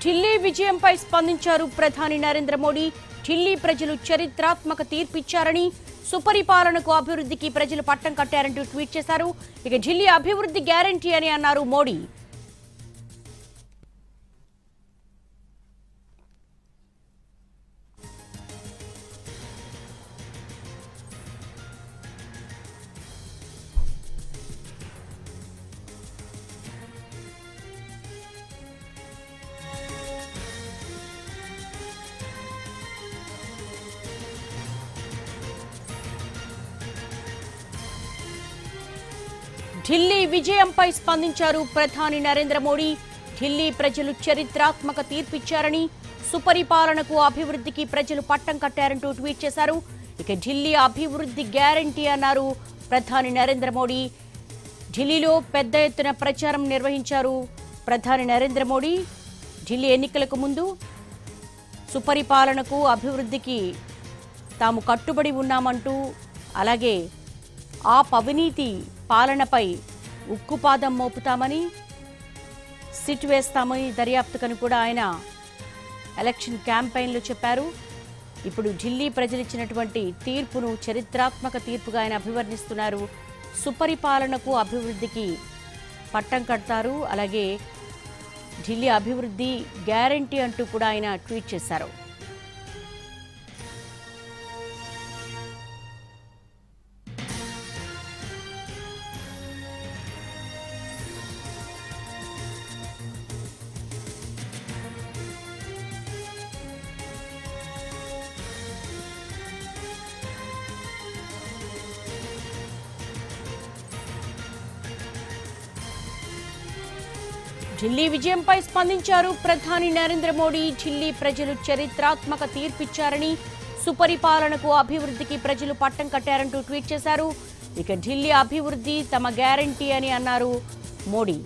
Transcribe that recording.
ఢిల్లీ విజయంపై స్పందించారు ప్రధాని నరేంద్ర మోడీ. ఢిల్లీ ప్రజలు చరిత్రాత్మక తీర్పిచ్చారని, సుపరిపాలనకు అభివృద్ధికి ప్రజలు పట్టం కట్టారంటూ ట్వీట్ చేశారు. ఇక ఢిల్లీ అభివృద్ధి గ్యారంటీ అని అన్నారు మోడీ. ఢిల్లీ విజయంపై స్పందించారు ప్రధాని నరేంద్ర మోడీ. ఢిల్లీ ప్రజలు చరిత్రాత్మక తీర్పిచ్చారని, సుపరిపాలనకు అభివృద్ధికి ప్రజలు పట్టం కట్టారంటూ ట్వీట్ చేశారు. ఇక ఢిల్లీ అభివృద్ధి గ్యారంటీ అన్నారు ప్రధాని నరేంద్ర మోడీ. ఢిల్లీలో పెద్ద ఎత్తున ప్రచారం నిర్వహించారు ప్రధాని నరేంద్ర మోడీ. ఢిల్లీ ఎన్నికలకు ముందు సుపరిపాలనకు అభివృద్ధికి తాము కట్టుబడి ఉన్నామంటూ, అలాగే ఆ అవినీతి పాలనపై ఉక్కుపాదం మోపుతామని, సిట్ వేస్తామని దర్యాప్తుకని కూడా ఆయన ఎలక్షన్ క్యాంపెయిన్లో చెప్పారు. ఇప్పుడు ఢిల్లీ ప్రజలిచ్చినటువంటి తీర్పును చరిత్రాత్మక తీర్పుగా ఆయన అభివర్ణిస్తున్నారు. సుపరిపాలనకు అభివృద్ధికి పట్టం కడతారు, అలాగే ఢిల్లీ అభివృద్ధి గ్యారంటీ అంటూ కూడా ఆయన ట్వీట్ చేశారు. ఢిల్లీ విజయంపై స్పందించారు ప్రధాని నరేంద్ర మోడీ. ఢిల్లీ ప్రజలు చరిత్రాత్మక తీర్పిచ్చారని, సుపరిపాలనకు అభివృద్ధికి ప్రజలు పట్టం కట్టారంటూ ట్వీట్ చేశారు. ఇక ఢిల్లీ అభివృద్ధి తమ గ్యారంటీ అని అన్నారు మోడీ.